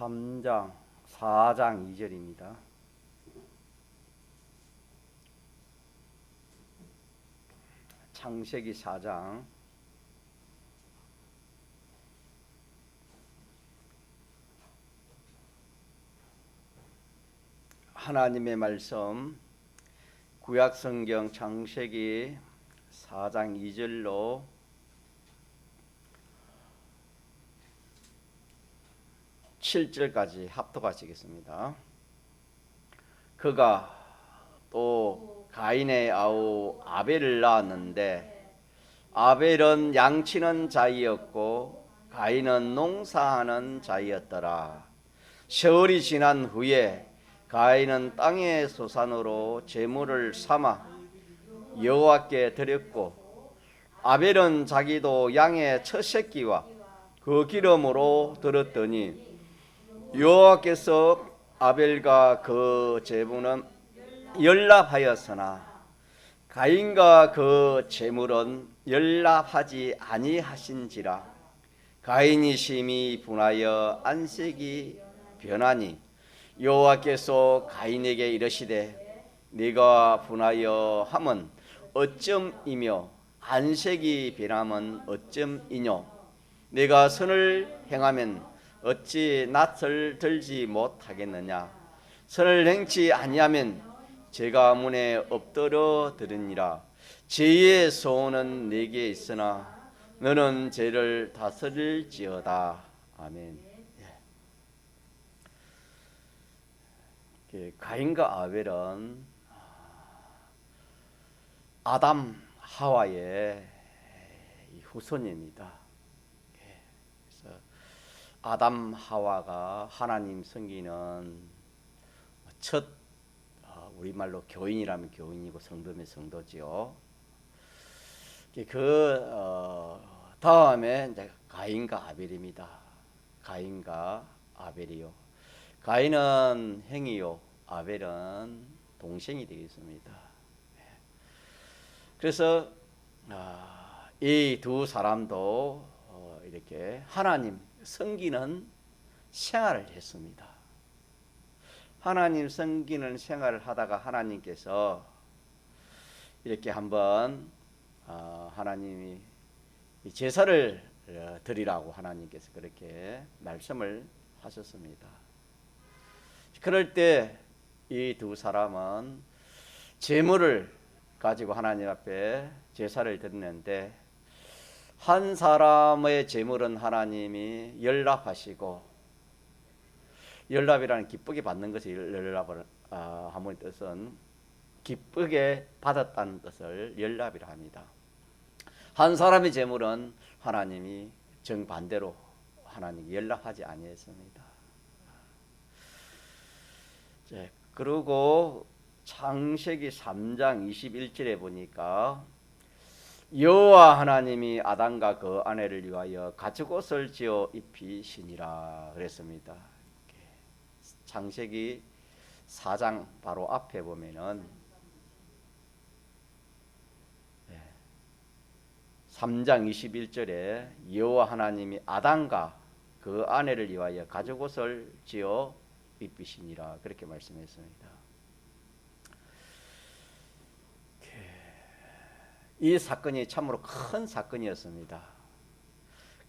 3장 4장 2절입니다. 창세기 4장 하나님의 말씀 구약성경 창세기 4장 2절로 7절까지 합독하시겠습니다. 그가 또 가인의 아우 아벨을 낳았는데 아벨은 양치는 자이었고 가인은 농사하는 자이었더라. 세월이 지난 후에 가인은 땅의 소산으로 제물을 삼아 여호와께 드렸고 아벨은 자기도 양의 첫 새끼와 그 기름으로 드렸더니 여호와께서 아벨과 그 제물은 연락하였으나 가인과 그 제물은 연락하지 아니하신지라. 가인이 심히 분하여 안색이 변하니 여호와께서 가인에게 이르시되 네가 분하여 함은 어쩜이며 안색이 변함은 어쩜이뇨. 네가 선을 행하면 어찌 낯을 들지 못하겠느냐. 선을 행치 아니하면 죄가 문에 엎드려 들으니라. 죄의 소원은 네게 있으나 너는 죄를 다스릴지어다. 아멘. 가인과 아벨은 아담 하와의 후손입니다. 아담 하와가 하나님 섬기는 첫 우리말로 교인이라면 교인이고 성도면 성도지요. 다음에 이제 가인과 아벨입니다. 가인과 아벨이요. 가인은 형이요, 아벨은 동생이 되겠습니다. 그래서 이 두 사람도 이렇게 하나님 섬기는 생활을 했습니다. 하나님 섬기는 생활을 하다가 하나님께서 이렇게 한번 하나님이 제사를 드리라고 하나님께서 그렇게 말씀을 하셨습니다. 그럴 때 이 두 사람은 제물을 가지고 하나님 앞에 제사를 드리는데 한 사람의 제물은 하나님이 연락하시고, 연락이라는 기쁘게 받는 것이 연락을 하는 뜻은 기쁘게 받았다는 뜻을 연락이라 합니다. 한 사람의 제물은 하나님이 정반대로 하나님이 연락하지 아니했습니다. 그리고 창세기 3장 21절에 보니까 여호와 하나님이 아담과 그 아내를 위하여 가죽옷을 지어 입히시니라 그랬습니다. 창세기 4장 바로 앞에 보면은 3장 21절에 여호와 하나님이 아담과 그 아내를 위하여 가죽옷을 지어 입히시니라 그렇게 말씀했습니다. 이 사건이 참으로 큰 사건이었습니다.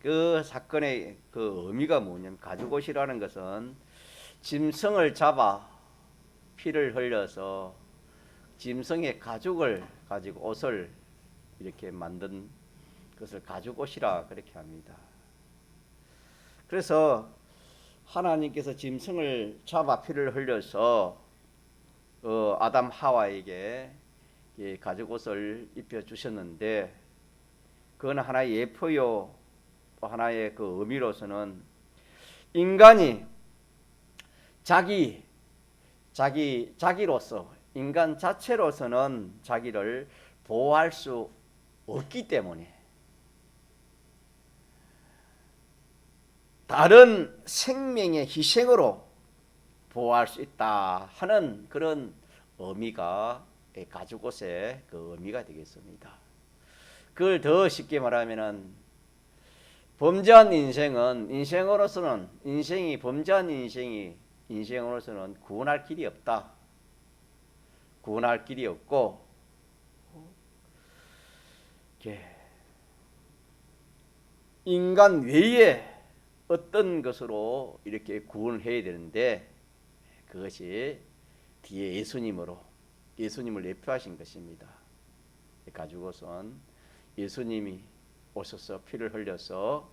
그 사건의 그 의미가 뭐냐면 가죽옷이라는 것은 짐승을 잡아 피를 흘려서 짐승의 가죽을 가지고 옷을 이렇게 만든 것을 가죽옷이라 그렇게 합니다. 그래서 하나님께서 짐승을 잡아 피를 흘려서 아담 하와에게 가죽옷을 입혀 주셨는데 그건 하나의 예표요, 또 하나의 그 의미로서는 인간이 자기로서 인간 자체로서는 자기를 보호할 수 없기 때문에 다른 생명의 희생으로 보호할 수 있다 하는 그런 의미가 가죽옷의 그 의미가 되겠습니다. 그걸 더 쉽게 말하면은 범죄한 인생이 범죄한 인생으로서는 구원할 길이 없다. 구원할 길이 없고, 인간 외에 어떤 것으로 이렇게 구원을 해야 되는데, 그것이 뒤에 예수님을 예표하신 것입니다. 가지고선 예수님이 오셔서 피를 흘려서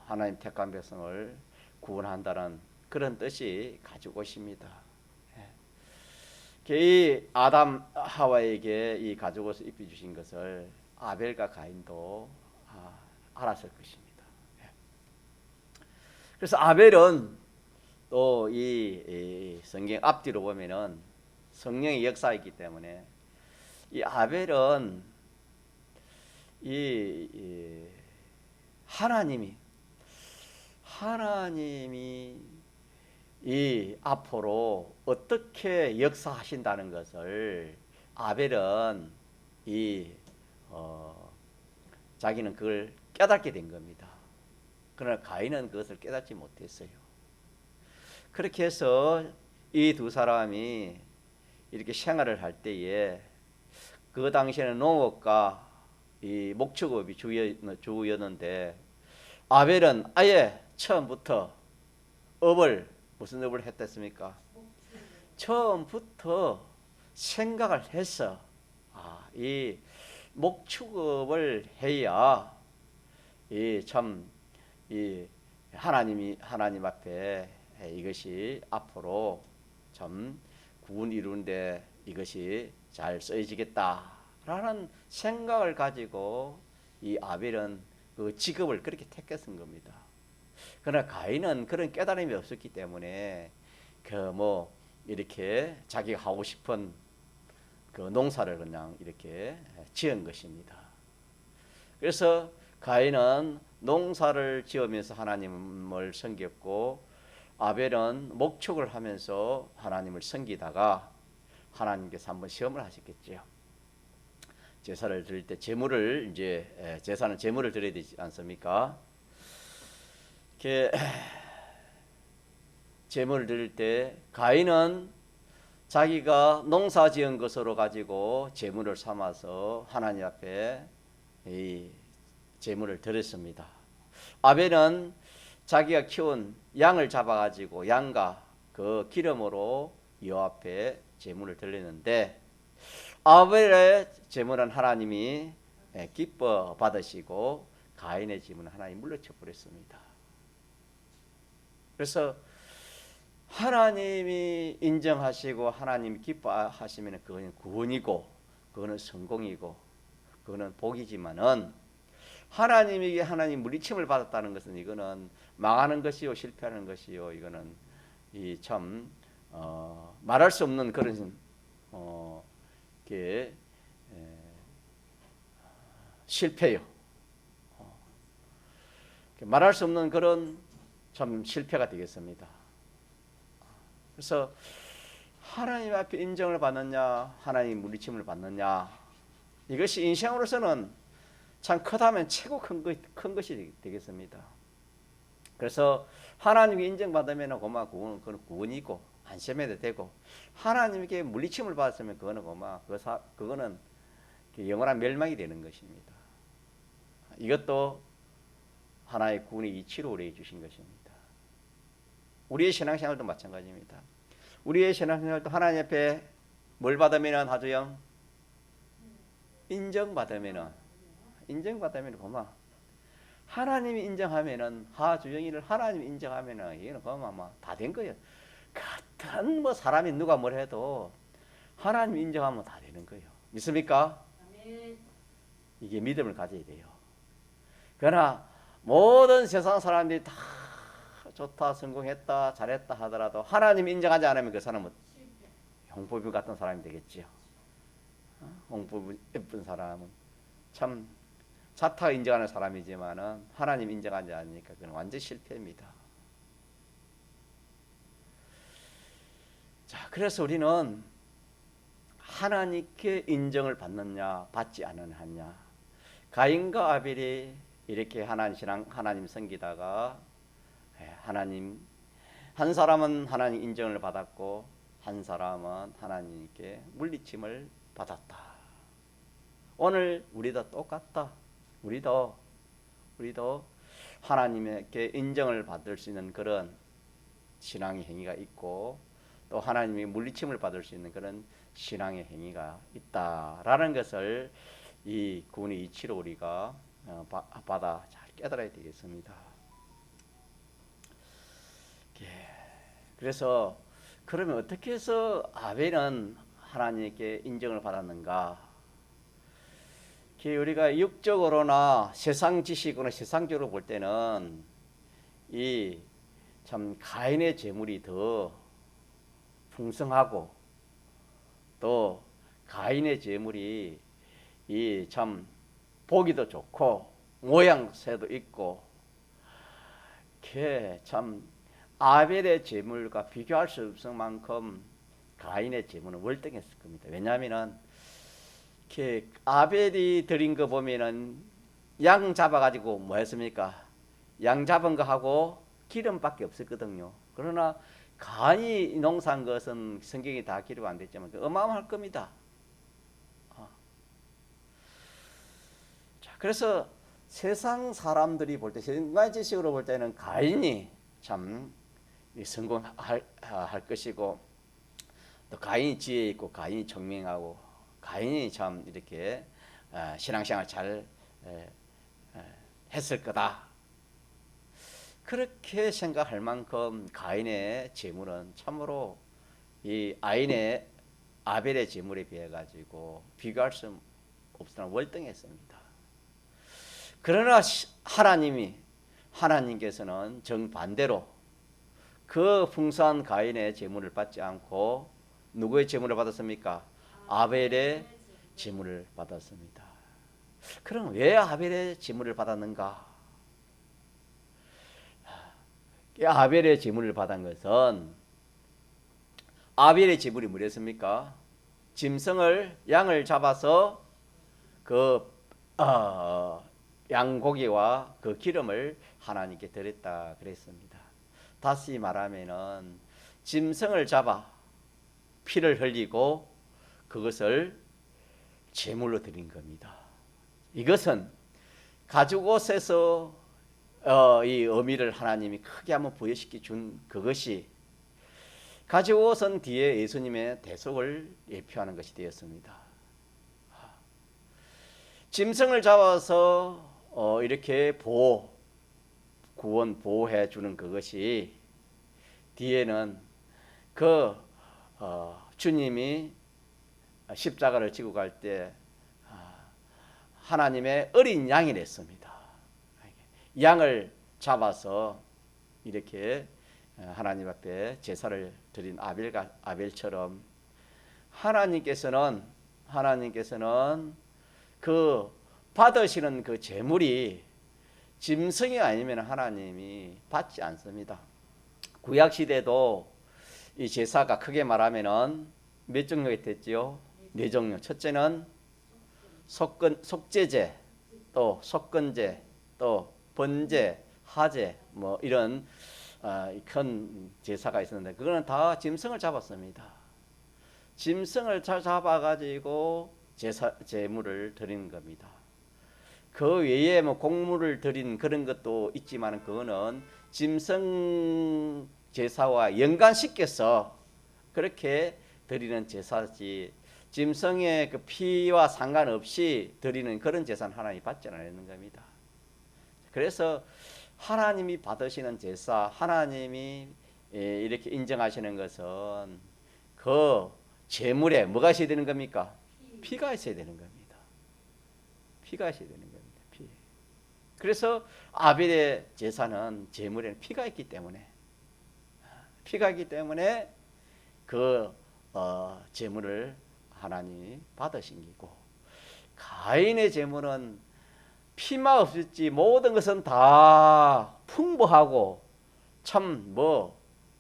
하나님 택한 백성을 구원한다는 그런 뜻이 가지고 있습니다. 이 아담 하와에게 이 가지고서 입혀주신 것을 아벨과 가인도 알았을 것입니다. 그래서 아벨은 또 이 성경 앞뒤로 보면은 성령의 역사이기 때문에 이 아벨은 이 하나님이 이 앞으로 어떻게 역사하신다는 것을 아벨은 자기는 그걸 깨닫게 된 겁니다. 그러나 가인은 그것을 깨닫지 못했어요. 그렇게 해서 이 두 사람이 이렇게 생활을 할 때에 그 당시에는 농업과 이 목축업이 주였는데 아벨은 아예 처음부터 무슨 업을 했댔습니까? 처음부터 생각을 해서 이 목축업을 해야 하나님 앞에 이것이 앞으로 참 구원 이루는데 이것이 잘 쓰여지겠다라는 생각을 가지고 이 아벨은 그 직업을 그렇게 택했던 겁니다. 그러나 가인은 그런 깨달음이 없었기 때문에 이렇게 자기가 하고 싶은 그 농사를 그냥 이렇게 지은 것입니다. 그래서 가인은 농사를 지으면서 하나님을 섬겼고 아벨은 목축을 하면서 하나님을 섬기다가 하나님께서 한번 시험을 하셨겠죠. 제사를 드릴 때 제사는 제물을 드려야 되지 않습니까? 제물을 드릴 때 가인은 자기가 농사 지은 것으로 가지고 제물을 삼아서 하나님 앞에 이 제물을 드렸습니다. 아벨은 자기가 키운 양을 잡아가지고 양과 그 기름으로 여호와 앞에 제물을 드렸는데 아벨의 제물은 하나님이 기뻐 받으시고 가인의 제물은 하나님 물리쳐 버렸습니다. 그래서 하나님이 인정하시고 하나님이 기뻐하시면 그거는 구원이고 그거는 성공이고 그거는 복이지만은 하나님에게 하나님 물리침을 받았다는 것은 이거는 망하는 것이요 실패하는 것이요 이거는 말할 수 없는 그런 실패요. 말할 수 없는 그런 참 실패가 되겠습니다. 그래서 하나님 앞에 인정을 받느냐 하나님 물리침을 받느냐 이것이 인생으로서는 참 크다면 최고 큰 것이 되겠습니다. 그래서 하나님께 인정받으면 그건 구원이고 안심해도 되고 하나님께 물리침을 받았으면 그거는 영원한 멸망이 되는 것입니다. 이것도 하나의 구원의 이치로 우리에게 주신 것입니다. 우리의 신앙생활도 마찬가지입니다. 우리의 신앙생활도 하나님 앞에 뭘 받으면 하주영? 인정받으면 하나님이 인정하면은 하주영이를 하나님이 인정하면은 이거는 다 된 거예요. 같은 사람이 누가 뭘 해도 하나님이 인정하면 다 되는 거예요. 믿습니까? 아멘. 이게 믿음을 가져야 돼요. 그러나 모든 세상 사람들이 다 좋다, 성공했다, 잘했다 하더라도 하나님 인정하지 않으면 그 사람은 홍보비 같은 사람이 되겠지요. 홍보비 예쁜 사람은 참 자타가 인정하는 사람이지만은 하나님 인정하지 않으니까 그건 완전 실패입니다. 자, 그래서 우리는 하나님께 인정을 받느냐, 받지 않느냐. 가인과 아벨이 이렇게 하나님 신앙, 하나님 섬기다가 하나님, 한 사람은 하나님 인정을 받았고 한 사람은 하나님께 물리침을 받았다. 오늘 우리도 똑같다. 우리도 하나님께 인정을 받을 수 있는 그런 신앙의 행위가 있고 또 하나님이 물리침을 받을 수 있는 그런 신앙의 행위가 있다라는 것을 이 구원의 이치로 우리가 받아 잘 깨달아야 되겠습니다. 그래서 그러면 어떻게 해서 아벨은 하나님께 인정을 받았는가? 우리가 육적으로나 세상 지식으로나 세상적으로 볼 때는 이 참 가인의 재물이 더 풍성하고 또 가인의 재물이 이 참 보기도 좋고 모양새도 있고 참 아벨의 재물과 비교할 수 없을 만큼 가인의 재물은 월등했을 겁니다. 왜냐하면은 아벨이 드린 거 보면은 양 잡아가지고 뭐 했습니까? 양 잡은 거 하고 기름밖에 없었거든요. 그러나 가인이 농사한 것은 성경이 다 기록 안 됐지만 어마어마할 겁니다. 자, 그래서 세상 사람들이 볼 때, 인간 지식으로 볼 때는 가인이 참 성공할 것이고 또 가인이 지혜 있고 가인이 청명하고 가인이 참 이렇게 신앙생활 잘 했을 거다. 그렇게 생각할 만큼 가인의 재물은 참으로 이 아벨의 재물에 비해 가지고 비교할 수 없으나 월등했습니다. 그러나 하나님께서는 정반대로 그 풍성한 가인의 재물을 받지 않고 누구의 재물을 받았습니까? 아벨의 재물을 받았습니다. 그럼 왜 아벨의 재물을 받았는가? 아벨의 재물을 받은 것은 아벨의 재물이 뭐랬습니까? 양을 잡아서 그 양고기와 그 기름을 하나님께 드렸다 그랬습니다. 다시 말하면은 짐승을 잡아 피를 흘리고 그것을 제물로 드린 겁니다. 이것은 가죽옷에서 이 의미를 하나님이 크게 한번 부여시켜 준 그것이 가죽옷은 뒤에 예수님의 대속을 예표하는 것이 되었습니다. 짐승을 잡아서 이렇게 구원 보호해 주는 그것이 뒤에는 주님이 십자가를 지고 갈 때 하나님의 어린 양이 됐습니다. 양을 잡아서 이렇게 하나님 앞에 제사를 드린 아벨처럼 하나님께서는 그 받으시는 그 제물이 짐승이 아니면 하나님이 받지 않습니다. 구약 시대도 이 제사가 크게 말하면은 몇 종류가 됐지요? 네 종류. 첫째는 속죄제, 또 속건제, 또 번제, 하제, 뭐 이런 큰 제사가 있었는데 그거는 다 짐승을 잡았습니다. 짐승을 잡아가지고 제물을 드리는 겁니다. 그 외에 뭐 곡물을 드린 그런 것도 있지만 그거는 짐승 제사와 연관시켜서 그렇게 드리는 제사지 짐승의 그 피와 상관없이 드리는 그런 제사는 하나님이 받지 않는 겁니다. 그래서 하나님이 받으시는 제사, 하나님이 이렇게 인정하시는 것은 그 제물에 뭐가 있어야 되는 겁니까? 피가 있어야 되는 겁니다. 피가 있어야 되는 겁니다. 피. 그래서 아벨의 제사는 제물에는 피가 있기 때문에 그 제물을 하나님이 받으신 기고 가인의 제물은 피만 없었지 모든 것은 다 풍부하고 참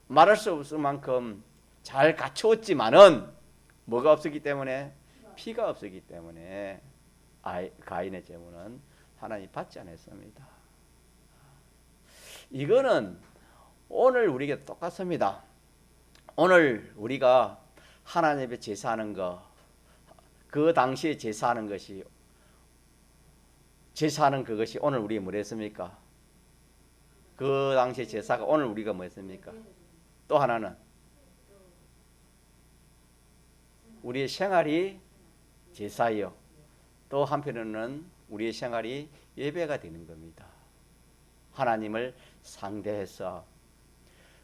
말할 수 없을 만큼 잘 갖추었지만은 뭐가 없었기 때문에 피가 없었기 때문에 가인의 제물은 하나님 받지 않았습니다. 이거는 오늘 우리에게 똑같습니다. 오늘 우리가 하나님 앞에 제사하는 거, 그 당시에 제사하는 것이, 제사하는 그것이 오늘 우리가 뭐랬습니까? 그 당시에 제사가 오늘 우리가 뭐였습니까? 또 하나는 우리의 생활이 제사요. 또 한편으로는 우리의 생활이 예배가 되는 겁니다. 하나님을 상대해서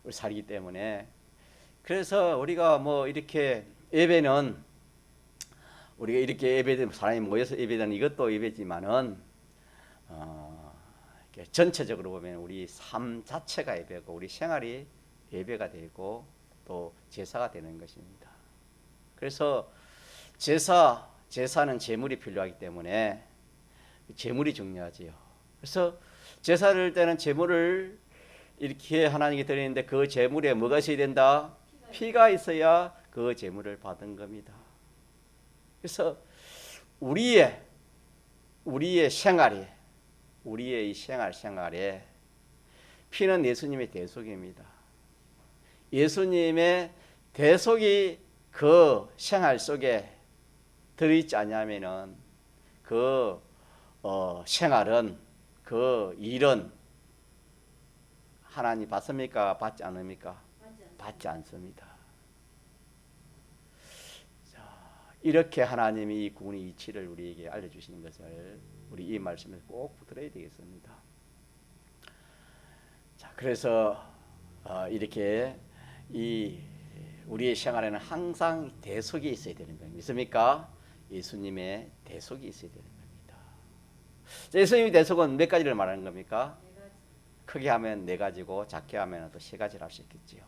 살기 때문에. 그래서 우리가 뭐 이렇게 예배는 우리가 이렇게 예배되는 사람이 모여서 예배되는 이것도 예배지만은 전체적으로 보면 우리 삶 자체가 예배고 우리 생활이 예배가 되고 또 제사가 되는 것입니다. 그래서 제사는 제물이 필요하기 때문에 제물이 중요하지요. 그래서 제사를 할 때는 제물을 이렇게 하나님께 드리는데 그 제물에 뭐가 있어야 된다? 피가 있어야 그 제물을 받은 겁니다. 그래서 우리의 생활이, 우리의 이 생활에 피는 예수님의 대속입니다. 예수님의 대속이 그 생활 속에 들어있지 않냐면은 그 생활은, 그 일은 하나님 받습니까? 받지 않습니까? 받지 않습니다. 자, 이렇게 하나님이 이 구원의 이치를 우리에게 알려주시는 것을 우리 이 말씀을 꼭 붙들어야 되겠습니다. 자, 그래서 이렇게 이 우리의 생활에는 항상 대속이 있어야 되는 겁니다. 믿습니까? 예수님의 대속이 있어야 되는 겁니다. 예수님의 대속은 몇 가지를 말하는 겁니까? 크게 하면 4가지고 작게 하면 또 3가지를 할 수 있겠지요.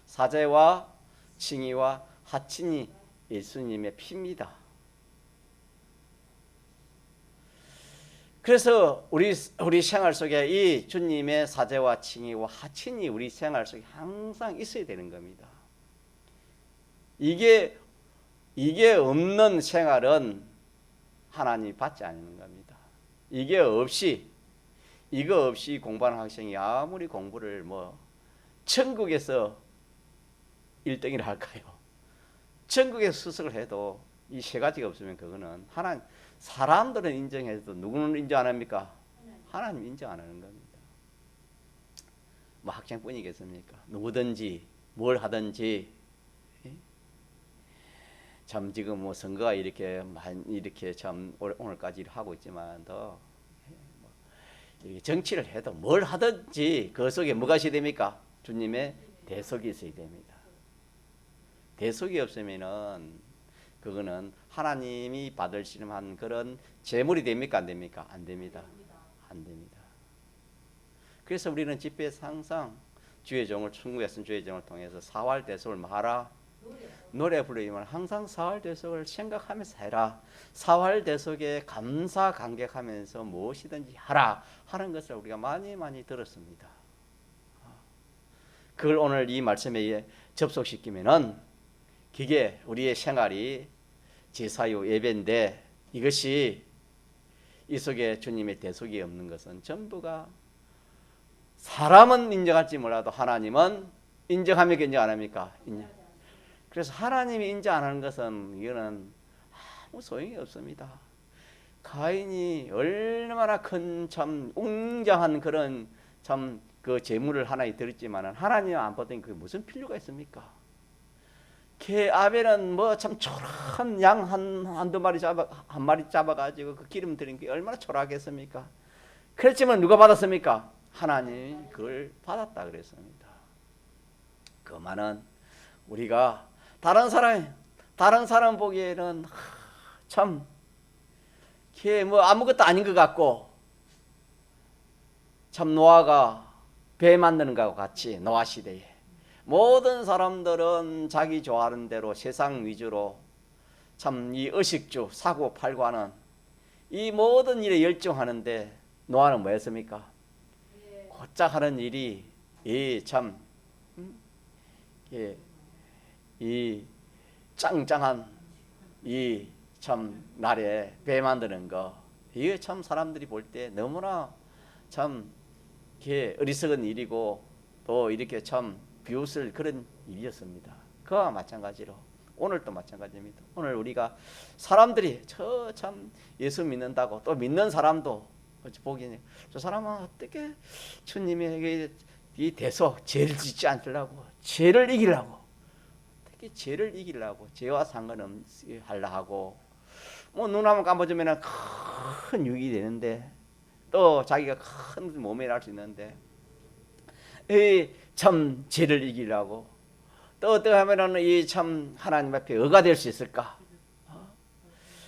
사제와 칭의와 하친이 예수님의 피입니다. 그래서 우리 생활 속에 이 주님의 사제와 칭의와 하친이 우리 생활 속에 항상 있어야 되는 겁니다. 이게 없는 생활은 하나님이 받지 않는 겁니다. 이거 없이 공부하는 학생이 아무리 공부를 천국에서 1등이라 할까요? 천국에서 수석을 해도 이 3가지가 없으면 그거는 사람들은 인정해도 누구는 인정 안 합니까? 하나님 인정 안 하는 겁니다. 학생뿐이겠습니까? 누구든지 뭘 하든지 참 지금 선거가 이렇게 참 오늘까지 하고 있지만 더 정치를 해도 뭘 하든지 그 속에 뭐가 있어야 됩니까? 주님의 대속이 있어야 됩니다. 대속이 없으면은 그거는 하나님이 받으시는 그런 제물이 됩니까? 안 됩니까? 안 됩니다. 안 됩니다. 그래서 우리는 집회에서 항상 주의 종을, 충고했은 주의 종을 통해서 사활대속을 하라. 노래 부르지만 항상 사활대속을 생각하면서 해라. 사활대속에 감사 감격하면서 무엇이든지 하라 하는 것을 우리가 많이 들었습니다. 그걸 오늘 이 말씀에 접속시키면은 그게 우리의 생활이 제사요 예배인데, 이것이 이 속에 주님의 대속이 없는 것은 전부가 사람은 인정할지 몰라도 하나님은 인정합니까? 인정 안 합니까? 그래서 하나님이 인정 안 하는 것은 이거는 아무 소용이 없습니다. 가인이 얼마나 큰 참 웅장한 그런 참 그 제물을 하나에 드렸지만은 하나님 안 받으니 그게 무슨 필요가 있습니까? 아벨은 참 초라한 양 한두 마리 한 마리 잡아가지고 그 기름 드린 게 얼마나 초라하겠습니까? 그렇지만 누가 받았습니까? 하나님이 그걸 받았다 그랬습니다. 그 말은 우리가 다른 사람 보기에는 참 아무것도 아닌 것 같고, 참 노아가 배 만드는 것과 같이 노아 시대에 모든 사람들은 자기 좋아하는 대로 세상 위주로 참 이 의식주 사고 팔고 하는 이 모든 일에 열중하는데, 노아는 뭐 했습니까? 곧장 하는 일이 이 짱짱한 이 참 날에 배 만드는 거, 이게 참 사람들이 볼 때 너무나 참 어리석은 일이고 또 이렇게 참 비웃을 그런 일이었습니다. 그와 마찬가지로 오늘도 마찬가지입니다. 오늘 우리가 사람들이 저 참 예수 믿는다고 또 믿는 사람도 보기에 저 사람은 어떻게 주님에게 이 대소 죄를 짓지 않으려고 죄를 이기려고 특히 죄를 이기려고 죄와 상관없이 하려 하고 뭐 눈 한번 감아주면 큰 유익이 되는데 또 자기가 큰 몸에 날 수 있는데 참 죄를 이기려고 또 어떻게 하면은 이 참 하나님 앞에 의가 될 수 있을까?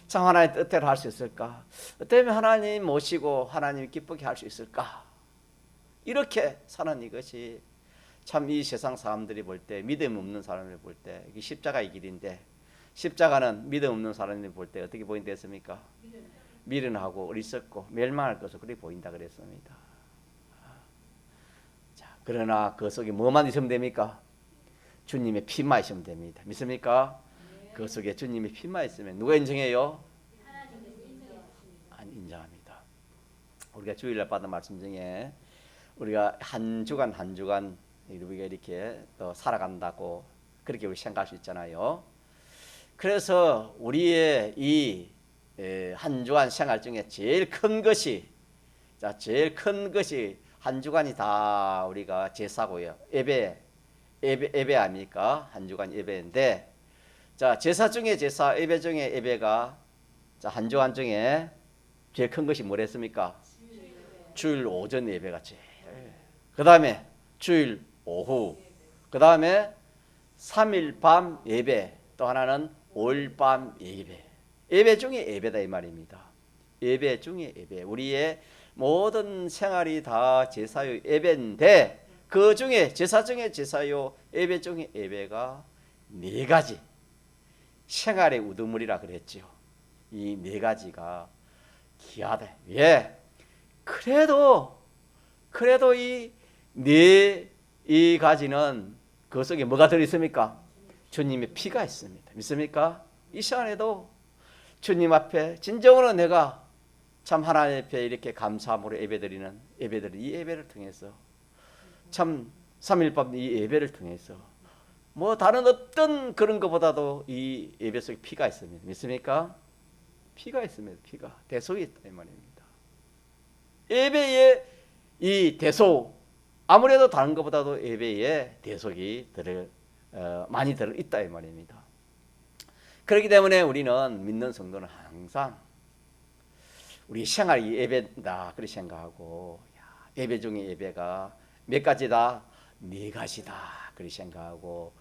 참 하나님의 뜻대로 할 수 있을까? 어떻게 하면 하나님 모시고 하나님 기쁘게 할 수 있을까? 이렇게 사는 이것이 참 이 세상 사람들이 볼 때 믿음 없는 사람들이 볼 때 이게 십자가의 길인데 십자가는 믿음 없는 사람들이 볼 때 어떻게 보인다 했습니까? 미련하고 어리석고 멸망할 것으로 그렇게 보인다 그랬습니다. 자, 그러나 그 속에 뭐만 있으면 됩니까? 주님의 피만 있으면 됩니다. 믿습니까? 그 속에 주님의 피만 있으면 누가 인정해요? 아니, 인정합니다. 우리가 주일날 받은 말씀 중에 우리가 한 주간 한 주간 우리가 이렇게 또 살아간다고 그렇게 우리 생각할 수 있잖아요. 그래서 우리의 이 한 주간 생활 중에 제일 큰 것이 제일 큰 것이 한 주간이 다 우리가 제사고요. 예배 아닙니까? 한 주간 예배인데 자, 제사 중에 제사, 예배 중에 예배가 자, 한 주간 중에 제일 큰 것이 뭐랬습니까? 주일 오전 예배가 제일. 그다음에 주일 오후. 그다음에 3일 밤 예배. 또 하나는 5일 밤 예배. 예배 중에 예배다 이 말입니다. 예배 중에 예배. 우리의 모든 생활이 다 제사요 예배인데 그 중에 제사 중에 제사요 예배 중에 예배가 네 가지 생활의 우두머리라 그랬죠. 이 네 가지가 귀하다. 예. 그래도 이 가지는 그 속에 뭐가 들어 있습니까? 주님의 피가 있습니다. 믿습니까? 이 시간에도 주님 앞에 진정으로 내가 참 하나님 앞에 이렇게 감사함으로 예배드리는 이 예배를 통해서 참 3일 밤 이 예배를 통해서 뭐 다른 어떤 그런 것보다도 이 예배 속에 피가 있습니다. 믿습니까? 피가 있습니다. 피가 대속이 있다 이 말입니다. 예배에 이 대속 아무래도 다른 것보다도 예배에 대속이 많이 들어 있다 이 말입니다. 그렇기 때문에 우리는 믿는 성도는 항상 우리 생활이 예배다 그렇게 생각하고 예배 중에 예배가 몇 가지다? 네 가지다 그렇게 생각하고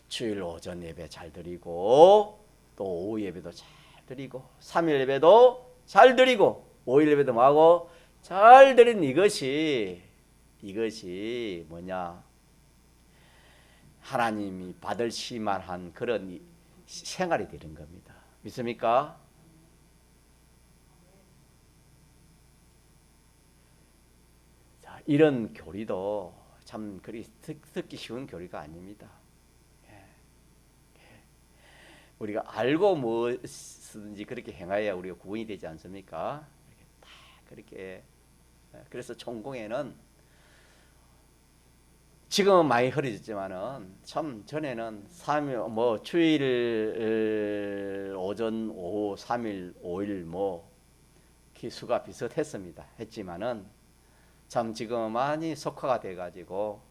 주일 오전 예배 잘 드리고 또 오후 예배도 잘 드리고 3일 예배도 잘 드리고 5일 예배도 뭐하고 잘 드리는 이것이 뭐냐? 하나님이 받으실만한 그런 생활이 되는 겁니다. 믿습니까? 자, 이런 교리도 참 그리 듣기 쉬운 교리가 아닙니다. 우리가 알고 무엇이든지 그렇게 행하여야 우리가 구원이 되지 않습니까? 그렇게 그래서 총공에는 지금은 많이 흐려졌지만은 참 전에는 3일 뭐 주일 오전 오후 3일 5일 뭐 기수가 비슷했습니다. 했지만은 참 지금 많이 속화가 돼 가지고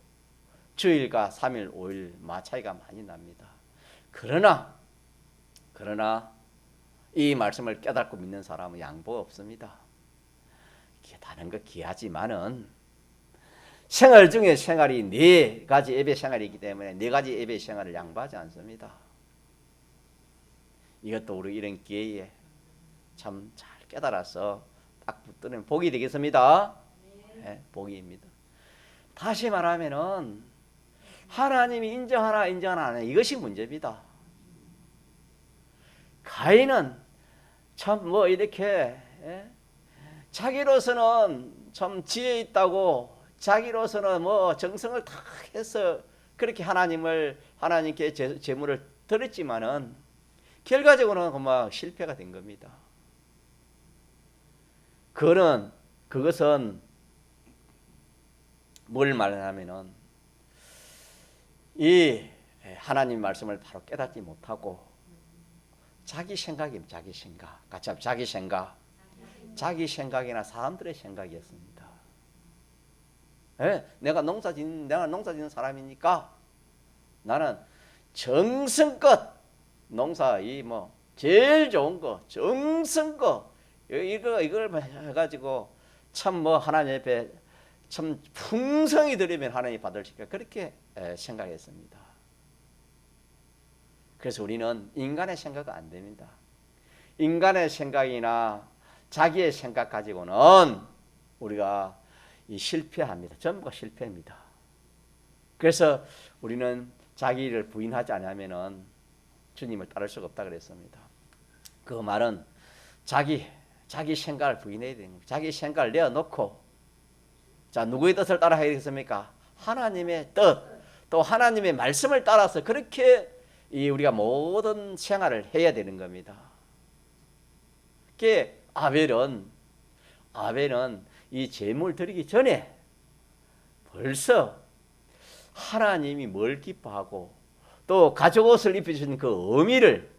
주일과 3일 5일 차이가 많이 납니다. 그러나 이 말씀을 깨닫고 믿는 사람은 양보 없습니다. 다른 거 귀하지만은 생활 중에 생활이 네 가지 예배 생활이기 때문에 네 가지 예배 생활을 양보하지 않습니다. 이것도 우리 이런 기회에 참 잘 깨달아서 딱 붙드는 복이 되겠습니다. 네, 복입니다. 다시 말하면은 하나님이 인정하나 인정 안 하나 이것이 문제입니다. 가인은 참 뭐 이렇게 자기로서는 참 지혜 있다고 자기로서는 뭐 정성을 다 해서 그렇게 하나님께 제물을 드렸지만은 결과적으로는 막 실패가 된 겁니다. 그것은 뭘 말하냐면은 이 하나님 말씀을 바로 깨닫지 못하고 자기 생각입니다. 자기 생각. 같이 합시다. 자기 생각. 자기 생각이나 사람들의 생각이었습니다. 내가 농사 짓는 사람이니까 나는 정성껏 농사 제일 좋은 거 정성껏 이걸 해가지고 참 하나님 앞에 참 풍성히 드리면 하나님이 받으실까 그렇게 생각했습니다. 그래서 우리는 인간의 생각은 안 됩니다. 인간의 생각이나 자기의 생각 가지고는 우리가 실패합니다. 전부가 실패입니다. 그래서 우리는 자기를 부인하지 않으면은 주님을 따를 수가 없다 그랬습니다. 그 말은 자기 생각을 부인해야 되는 거예요. 자기 생각을 내어놓고 자 누구의 뜻을 따라 하겠습니까? 하나님의 뜻, 또 하나님의 말씀을 따라서 그렇게 우리가 모든 생활을 해야 되는 겁니다. 그게 아벨은 이 제물 드리기 전에 벌써 하나님이 뭘 기뻐하고 또 가죽 옷을 입혀주신 그 의미를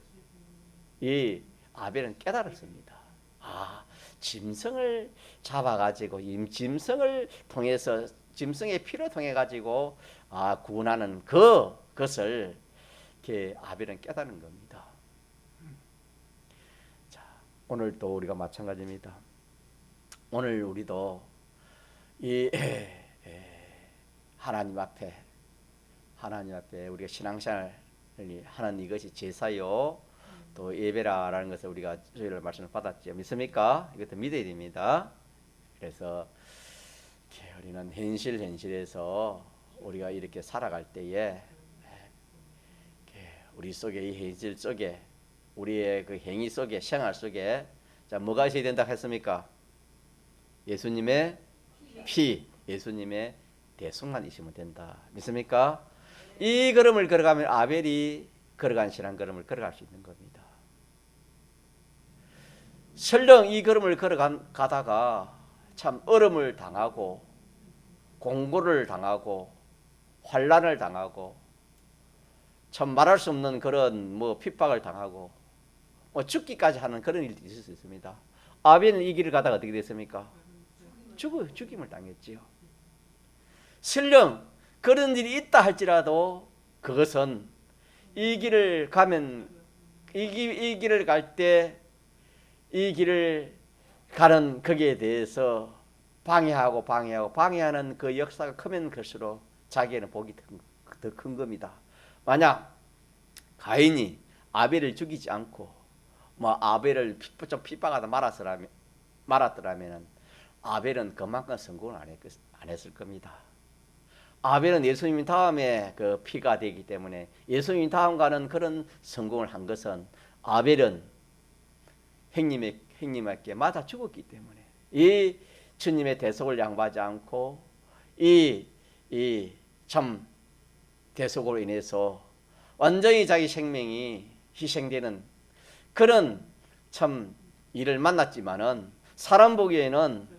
이 아벨은 깨달았습니다. 짐승을 잡아가지고 짐승을 통해서 짐승의 피를 통해 가지고 구원하는 그것을 이렇게 아벨은 깨달은 겁니다. 자, 오늘도 우리가 마찬가지입니다. 오늘 우리도 이 하나님 앞에 우리가 신앙생활을 하는 이것이 제사요 또 예배라는 것을 우리가 주일날 말씀을 받았죠. 믿습니까? 이것도 믿어야 됩니다. 그래서 우리는 현실에서 우리가 이렇게 살아갈 때에 우리 속에 이 현실 속에 우리의 그 행위 속에 생활 속에 자 뭐가 있어야 된다 했습니까? 예수님의 피, 예수님의 대속만 있으면 된다. 믿습니까? 이 걸음을 걸어가면 아벨이 걸어간 신앙 걸음을 걸어갈 수 있는 겁니다. 설령 이 걸음을 걸어가다가 참 어려움을 당하고 공고를 당하고 환난을 당하고 참 말할 수 없는 그런 핍박을 당하고 죽기까지 하는 그런 일도 있을 수 있습니다. 아벨은 이 길을 가다가 어떻게 됐습니까? 죽임을 당했지요. 설령 그런 일이 있다 할지라도 그것은 이 길을 가면 이 길을 갈 때 이 길을 가는 거기에 대해서 방해하는 그 역사가 크면 클수록 자기에는 복이 더 큰 겁니다. 만약 가인이 아벨을 죽이지 않고 아벨을 좀 핍박하다 말았더라면 아벨은 그만큼 성공을 안 했을 겁니다. 아벨은 예수님 다음에 그 피가 되기 때문에 예수님 다음 가는 그런 성공을 한 것은 아벨은 형님에게 맞아 죽었기 때문에 이 주님의 대속을 양보하지 않고 이 참 대속으로 인해서 완전히 자기 생명이 희생되는 그런 참 일을 만났지만은 사람 보기에는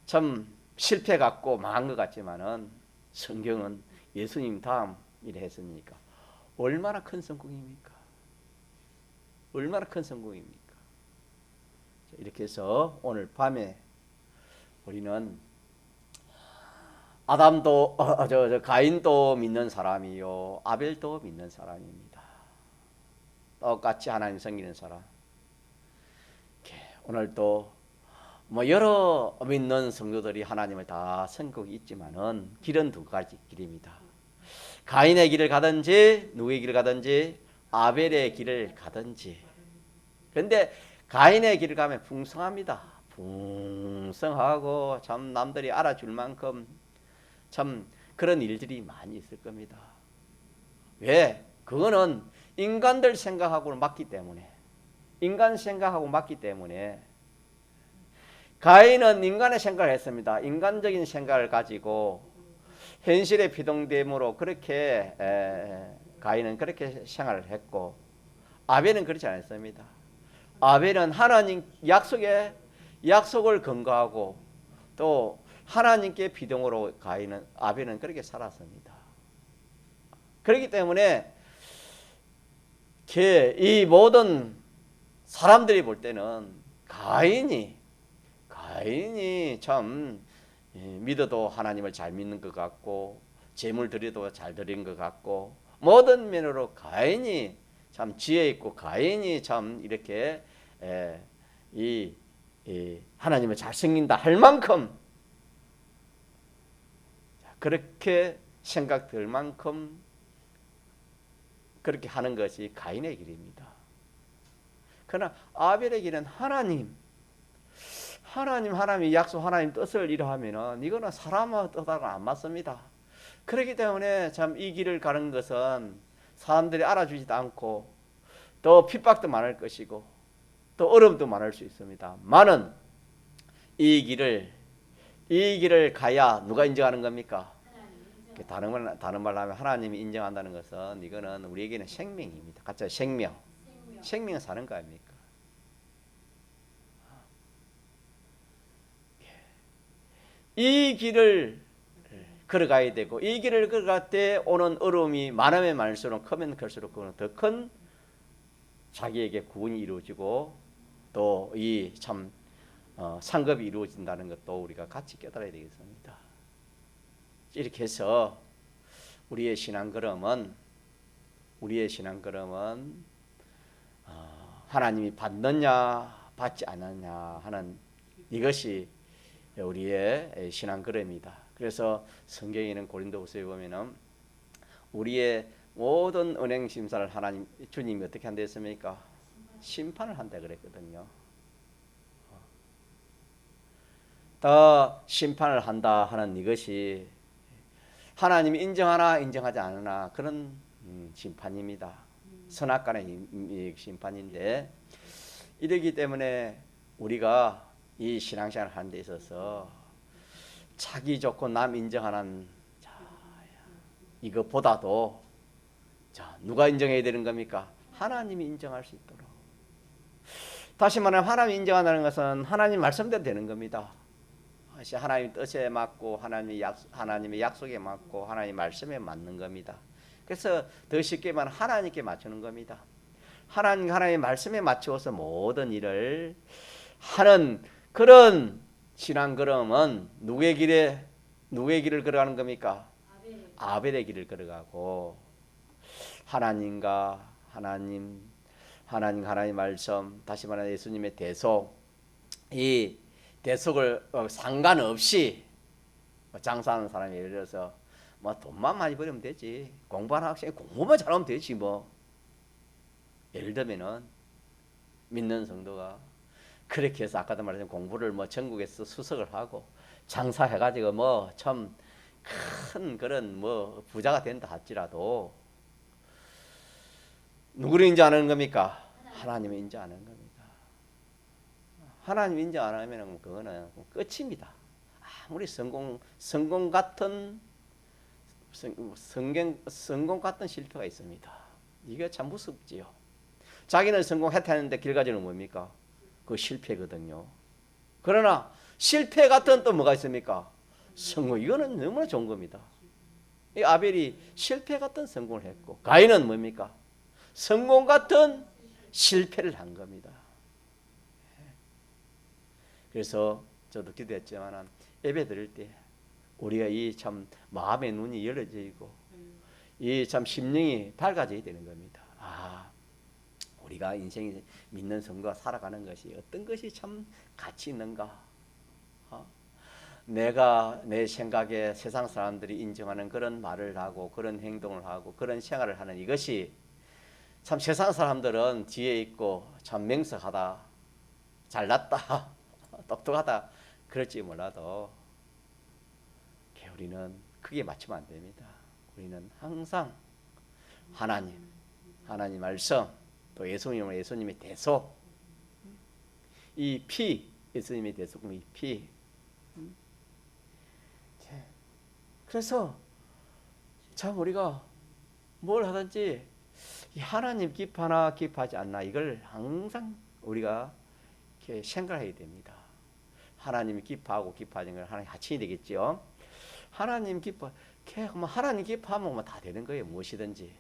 참 실패 같고 망한 것 같지만은 성경은 예수님 다음 일을 했으니까 얼마나 큰 성공입니까? 얼마나 큰 성공입니까? 이렇게 해서 오늘 밤에 우리는 아담도 가인도 믿는 사람이요 아벨도 믿는 사람입니다. 똑같이 하나님 섬기는 사람. 오늘도 여러 믿는 성도들이 하나님을 다 섬기고 있지만은 길은 두 가지 길입니다. 가인의 길을 가든지 누구의 길을 가든지 아벨의 길을 가든지. 그런데 가인의 길을 가면 풍성합니다. 풍성하고 참 남들이 알아줄 만큼 참 그런 일들이 많이 있을 겁니다. 왜? 그거는 인간들 생각하고 맞기 때문에 인간 생각하고 맞기 때문에 가인은 인간의 생각을 했습니다. 인간적인 생각을 가지고 현실의 비동됨으로 그렇게 가인은 그렇게 생활을 했고 아벨은 그렇지 않았습니다. 아벨은 하나님 약속의 약속을 근거하고 또 하나님께 비동으로 가인은 아벨은 그렇게 살았습니다. 그렇기 때문에 이 모든 사람들이 볼 때는 가인이 참 믿어도 하나님을 잘 믿는 것 같고 재물 드려도 잘 드린 것 같고 모든 면으로 가인이 참 지혜 있고 가인이 참 이렇게 이 하나님을 잘 섬긴다 할 만큼 그렇게 생각될 만큼 그렇게 하는 것이 가인의 길입니다. 그러나 아벨의 길은 하나님이 약속 하나님 뜻을 이루하면은 이거는 사람과 뜻하고는 안 맞습니다. 그렇기 때문에 참 이 길을 가는 것은 사람들이 알아주지도 않고 또 핍박도 많을 것이고 또 어려움도 많을 수 있습니다. 많은 이 길을 가야 누가 인정하는 겁니까? 다른 말로 하면 하나님이 인정한다는 것은 이거는 우리에게는 생명입니다. 같이 생명은 사는 거 아닙니까? 이 길을 걸어가야 되고 이 길을 걸어갈 때 오는 어려움이 많으면 많을수록 크면 클수록 그건 더 큰 자기에게 구원이 이루어지고 또 이 참 상급이 이루어진다는 것도 우리가 같이 깨달아야 되겠습니다. 이렇게 해서 우리의 신앙걸음은 하나님이 받느냐 받지 않느냐 하는 이것이 우리의 신앙걸음이다. 그래서 성경에는 고린도후서에 보면은 우리의 모든 은행 심사를 주님이 어떻게 한다 했습니까? 심판을 한다 그랬거든요. 더 심판을 한다 하는 이것이 하나님이 인정하나 인정하지 않으나 그런 심판입니다. 선악간의 심판인데 이러기 때문에 우리가 이 신앙생활을 하는 데 있어서 자기 좋고 남 인정하는 이것보다도 누가 인정해야 되는 겁니까? 하나님이 인정할 수 있도록. 다시 말하면 하나님이 인정한다는 것은 하나님 말씀대로 되는 겁니다. 하나님 뜻에 맞고 하나님의 약속에 맞고 하나님 말씀에 맞는 겁니다. 그래서 더 쉽게 말하면 하나님께 맞추는 겁니다. 하나님의 말씀에 맞추어서 모든 일을 하는 그런 신앙걸음은 누구의 길을 걸어가는 겁니까? 아벨의 길을 걸어가고 하나님의 말씀, 다시 말하면 예수님의 대속, 이 대속을 상관없이 장사하는 사람이 예를 들어서 돈만 많이 벌면 되지, 공부하는 학생이 공부만 잘하면 되지 예를 들면은 믿는 성도가 그렇게 해서 아까도 말했지만 공부를 전국에서 수석을 하고 장사해가지고 참 큰 그런 부자가 된다 할지라도 누구를 인정하는 겁니까? 하나님을 인정하는 겁니다. 하나님 인정 안 하면 그거는 끝입니다. 아무리 성공 같은 실패가 있습니다. 이게 참 무섭지요. 자기는 성공했다는데 결과적으로는 뭡니까? 그 실패거든요. 그러나 실패 같은 또 뭐가 있습니까? 성공. 이거는 너무나 좋은 겁니다. 이 아벨이 실패 같은 성공을 했고 가인은 뭡니까? 성공 같은 실패를 한 겁니다. 그래서 저도 기도했지만 예배 드릴 때 우리가 이 참 마음의 눈이 열어지고 이 참 심령이 밝아져야 되는 겁니다. 우리가 인생에 믿는 성도가 살아가는 것이 어떤 것이 참 가치 있는가? 내가 내 생각에 세상 사람들이 인정하는 그런 말을 하고 그런 행동을 하고 그런 생활을 하는 이것이 참 세상 사람들은 뒤에 있고 참 명석하다, 잘났다, 똑똑하다 그럴지 몰라도 우리는 크게 맞추면 안 됩니다. 우리는 항상 하나님 말씀 또 예수님의 대속 이 피 예수님의 대속 이 피 그래서 참 우리가 뭘 하든지 하나님 기뻐하나 기뻐하지 않나 이걸 항상 우리가 이렇게 생각해야 됩니다. 하나님이 기뻐하고 기뻐하는 건 하나님 하층이 되겠죠. 하나님 기뻐하면 뭐 다 되는 거예요. 무엇이든지.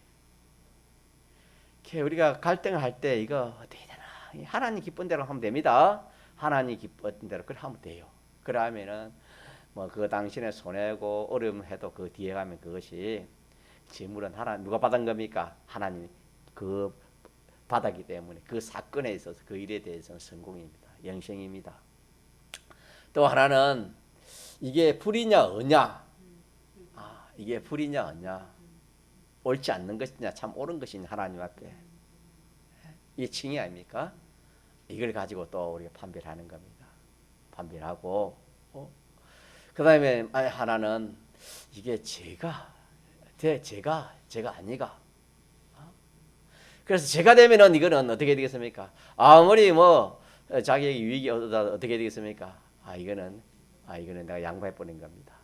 우리가 갈등을 할 때 이거 어떻게 되나? 하나님 기쁜 대로 하면 됩니다. 하나님 기쁜 대로 그래 하면 돼요. 그러면은 뭐 그 당신의 손해고 어려움 해도 그 뒤에 가면 그것이 재물은 하나님 누가 받은 겁니까? 하나님 그 받았기 때문에 그 사건에 있어서 그 일에 대해서는 성공입니다. 영생입니다. 또 하나는 이게 불이냐 어냐, 이게 불이냐 어냐, 옳지 않는 것이냐 참 옳은 것이냐 하나님 앞에 이 칭의 아닙니까? 이걸 가지고 또 우리가 판별하는 겁니다. 판별하고 그 다음에 하나는 이게 제가 아니가. 그래서 제가 되면은 이거는 어떻게 되겠습니까? 아무리 뭐 자기에게 유익이 어떻게 되겠습니까? 이거는 내가 양보해 버리는 겁니다.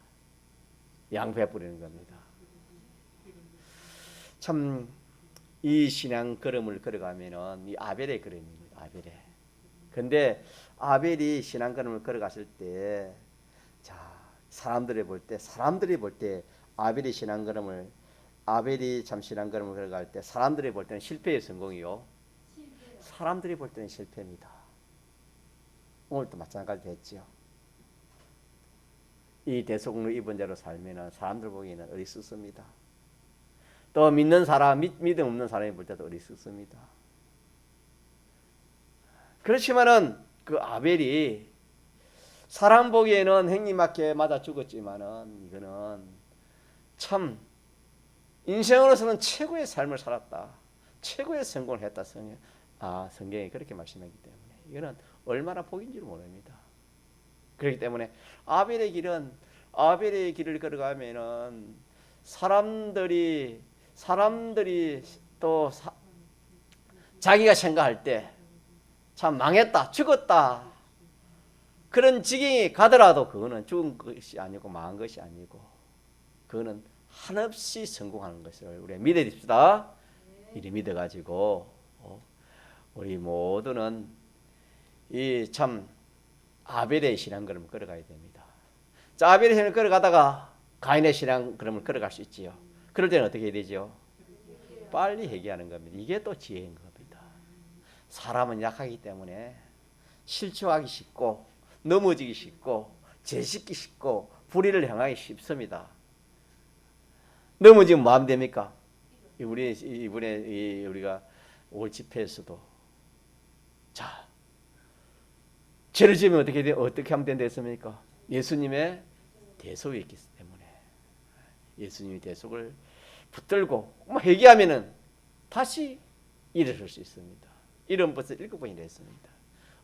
양보해 버리는 겁니다. 참 이 신앙 걸음을 걸어가면은 이 아벨의 걸음입니다. 아벨의. 근데 아벨이 신앙 걸음을 걸어갔을 때, 자 사람들이 볼 때 아벨이 참 신앙 걸음을 걸어갈 때 사람들이 볼 때는 실패의 성공이요. 사람들이 볼 때는 실패입니다. 오늘도 마찬가지 됐지요. 이 대속로 입은 대로 살면은 사람들 보기에는 어리석습니다. 또 믿는 사람, 믿음 없는 사람이 볼 때도 어리석습니다. 그렇지만은 그 아벨이 사람 보기에는 행님맞게 맞아 죽었지만은 이거는 참 인생으로서는 최고의 삶을 살았다. 최고의 성공을 했다. 성경이 그렇게 말씀하기 때문에 이거는 얼마나 복인지 모릅니다. 그렇기 때문에 아벨의 길을 걸어가면은 사람들이 또 자기가 생각할 때 참 망했다, 죽었다 그런 지경이 가더라도 그거는 죽은 것이 아니고 망한 것이 아니고 그거는 한없이 성공하는 것을 우리가 믿어줍시다. 이리 믿어가지고 우리 모두는 이 참 아벨의 신앙 걸음을 걸어가야 됩니다. 자, 아벨의 신앙을 걸어가다가 가인의 신앙 걸음을 걸어갈 수 있지요. 그럴 때는 어떻게 해야 되죠? 빨리 회개하는 겁니다. 이게 또 지혜인 겁니다. 사람은 약하기 때문에 실추하기 쉽고 넘어지기 쉽고 죄짓기 쉽고 불의를 행하기 쉽습니다. 넘어지면 뭐 하면 됩니까? 이번에 우리가 올 집회에서도 자 죄를 지으면 어떻게 하면 된다 했습니까? 예수님의 대속이 있기 때문에 예수님의 대속을 붙들고 회개하면은 다시 일어설 수 있습니다. 70번에서 7번이나 했습니다.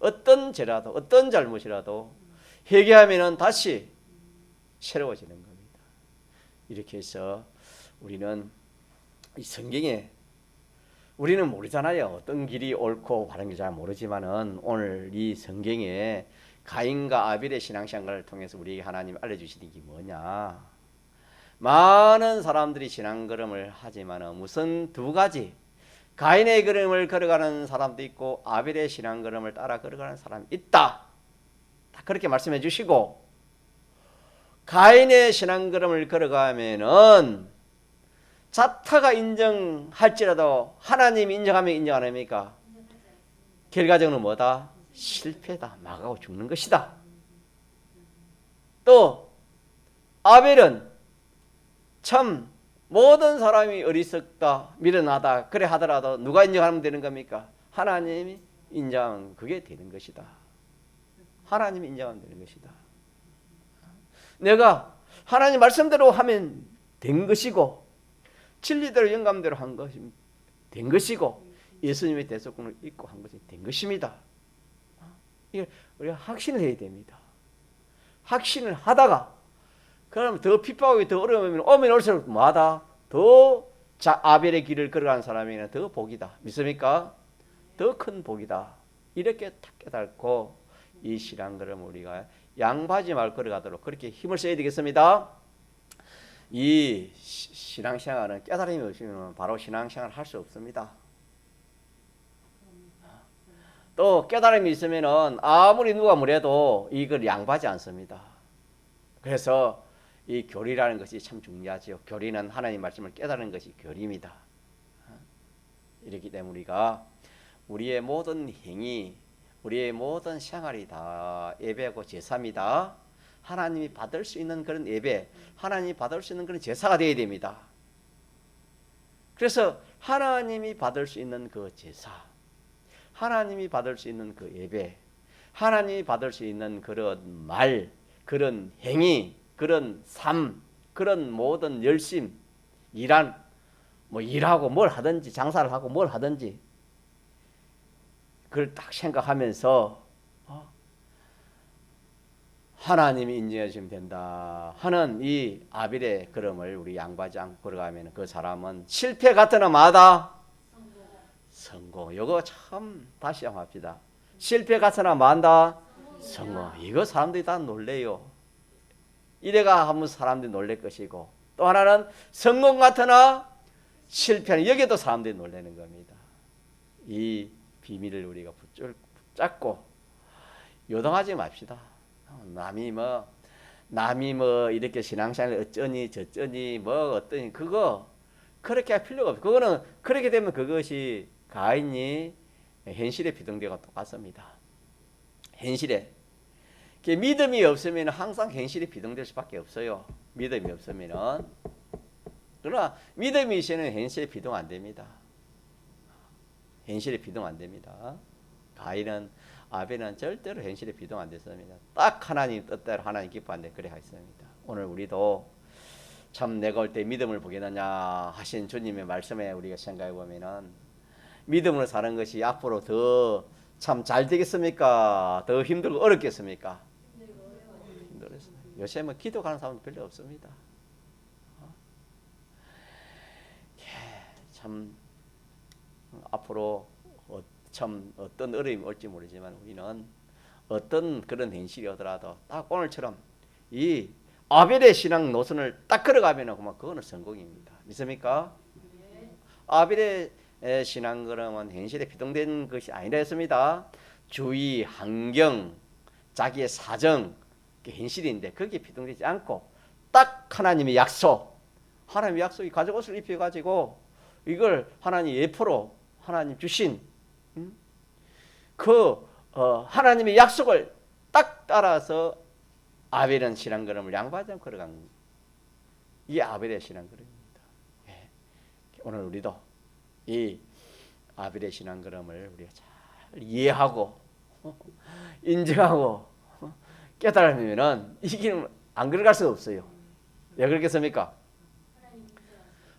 어떤 죄라도 어떤 잘못이라도 회개하면은 다시 새로워지는 겁니다. 이렇게 해서 우리는 이 성경에 우리는 모르잖아요. 어떤 길이 옳고 바른 게 잘 모르지만은 오늘 이 성경에 가인과 아벨의 신앙생활을 통해서 우리에게 하나님 알려주시는 게 뭐냐? 많은 사람들이 신앙 걸음을 하지만은 무슨 두 가지 가인의 걸음을 걸어가는 사람도 있고 아벨의 신앙 걸음을 따라 걸어가는 사람이 있다. 그렇게 말씀해 주시고 가인의 신앙 걸음을 걸어가면은 자타가 인정할지라도 하나님이 인정하면 인정 안 합니까? 결과적으로 뭐다? 실패다. 망하고 죽는 것이다. 또 아벨은 참 모든 사람이 어리석다, 미련하다 그래 하더라도 누가 인정하면 되는 겁니까? 하나님이 인정하면 그게 되는 것이다. 하나님이 인정하면 되는 것이다. 내가 하나님 말씀대로 하면 된 것이고 진리대로 영감대로 한 것이 된 것이고 예수님의 대속권을 입고 한 것이 된 것입니다. 이게 우리가 확신을 해야 됩니다. 확신을 하다가 그럼 더 핍박이 더 어려우면 오면 올수록 뭐하다? 더 아벨의 길을 걸어가는 사람에게는 더 복이다. 믿습니까? 더 큰 복이다. 이렇게 딱 깨닫고 이 신앙 걸음을 우리가 양보하지 말고 걸어가도록 그렇게 힘을 써야 되겠습니다. 이 신앙생활은 깨달음이 없으면 바로 신앙생활을 할 수 없습니다. 또 깨달음이 있으면은 아무리 누가 뭐래도 이걸 양보하지 않습니다. 그래서 이 교리라는 것이 참 중요하죠. 교리는 하나님 말씀을 깨달은 것이 교리입니다. 이렇기 때문에 우리가 우리의 모든 행위, 우리의 모든 생활이 다 예배하고 제사입니다. 하나님이 받을 수 있는 그런 예배, 하나님이 받을 수 있는 그런 제사가 되어야 됩니다. 그래서 하나님이 받을 수 있는 그 제사, 하나님이 받을 수 있는 그 예배, 하나님이 받을 수 있는 그런 말, 그런 행위, 그런 삶, 그런 모든 열심, 일하고 뭘 하든지, 장사를 하고 뭘 하든지 그걸 딱 생각하면서 하나님이 인정해 주시면 된다 하는 이 아벨의 걸음을 우리 양보하지 않고 걸어가면 그 사람은 실패 같으나 마다 성공. 이거 참 다시 한번 합시다. 실패 같으나 만다 성공. 이거 사람들이 다 놀래요. 이래가 하면 사람들이 놀랄 것이고, 또 하나는 성공 같으나 실패는 여기도 사람들이 놀라는 겁니다. 이 비밀을 우리가 붙잡고 요동하지 맙시다. 남이 뭐 이렇게 신앙생활 어쩌니 저쩌니 뭐 어떠니 그거 그렇게 할 필요가 없어요. 그거는 그렇게 되면 그것이 가인이 현실의 비동대가 똑같습니다. 현실에 믿음이 없으면 항상 현실이 비동될 수밖에 없어요. 믿음이 없으면은. 그러나 믿음이 있으면 현실에 비동 안 됩니다. 현실에 비동 안 됩니다. 가인은 아벨은 절대로 현실에 비동 안 됐습니다. 딱 하나님 뜻대로 하나님 기뻐하는데 그래 했습니다. 오늘 우리도 참 내가 올 때 믿음을 보겠느냐 하신 주님의 말씀에 우리가 생각해 보면은 믿음으로 사는 것이 앞으로 더 참 잘 되겠습니까? 더 힘들고 어렵겠습니까? 힘들었습니다. 요새 뭐 기도하는 사람도 별로 없습니다. 참 앞으로 참 어떤 어려움이 올지 모르지만 우리는 어떤 그런 현실이 오더라도 딱 오늘처럼 이 아벨의 신앙 노선을 딱 걸어가면 그거는 성공입니다. 믿습니까? 아벨의 신앙 그러면 현실에 비동된 것이 아니라 했습니다. 주의, 환경, 자기의 사정, 현실인데 거기에 비동되지 않고 딱 하나님의 약속, 하나님의 약속이 가죽 옷을 입혀가지고 이걸 하나님 예표로 하나님 주신 하나님의 약속을 딱 따라서 아벨은 신앙 걸음을 양보하지 않고 걸어간 이게 아벨의 신앙 걸음입니다. 예. 오늘 우리도 이 아벨의 신앙 걸음을 우리가 잘 이해하고 인정하고 깨달으면은 이 길은 안 걸어갈 수가 없어요. 왜 그렇겠습니까?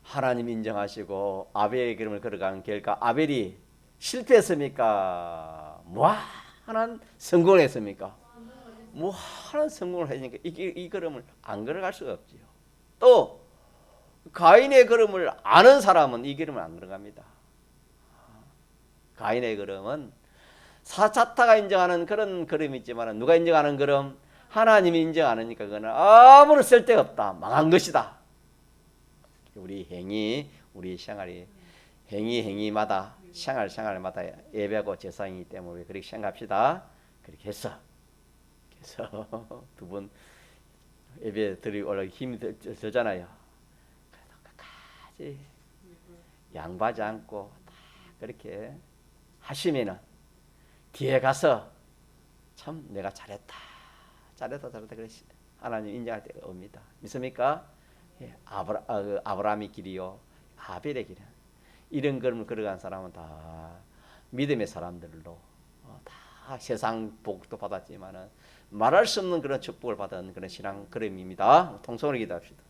하나님 인정하시고 아벨의 걸음을 걸어가는 결과 아벨이 실패했습니까? 무한한 성공을 했습니까? 무한한 성공을 했으니까 이 걸음을 안 걸어갈 수가 없지요. 또 가인의 걸음을 아는 사람은 이 걸음을 안 걸어갑니다. 가인의 걸음은 사자타가 인정하는 그런 걸음이 있지만 누가 인정하는 걸음? 하나님이 인정 안 하니까 그거는 아무런 쓸데가 없다. 망한 것이다. 우리 행위, 우리 생활이 행위마다 생활마다 예배하고 제사이기 때문에 그렇게 생각합시다. 그렇게 해서 두 분 예배 드리고 올라 힘이 들잖아요. 그래도 끝까지 양보하지 않고 다 그렇게 하시면은 뒤에 가서 참 내가 잘했다 그래 하나님 인정할 때가 옵니다. 믿습니까? 예, 아브라함의 길이요, 아벨의 길이요. 이런 걸음을 걸어간 사람은 다 믿음의 사람들로 다 세상 복도 받았지만은 말할 수 없는 그런 축복을 받은 그런 신앙 걸음입니다. 통성으로 기도합시다.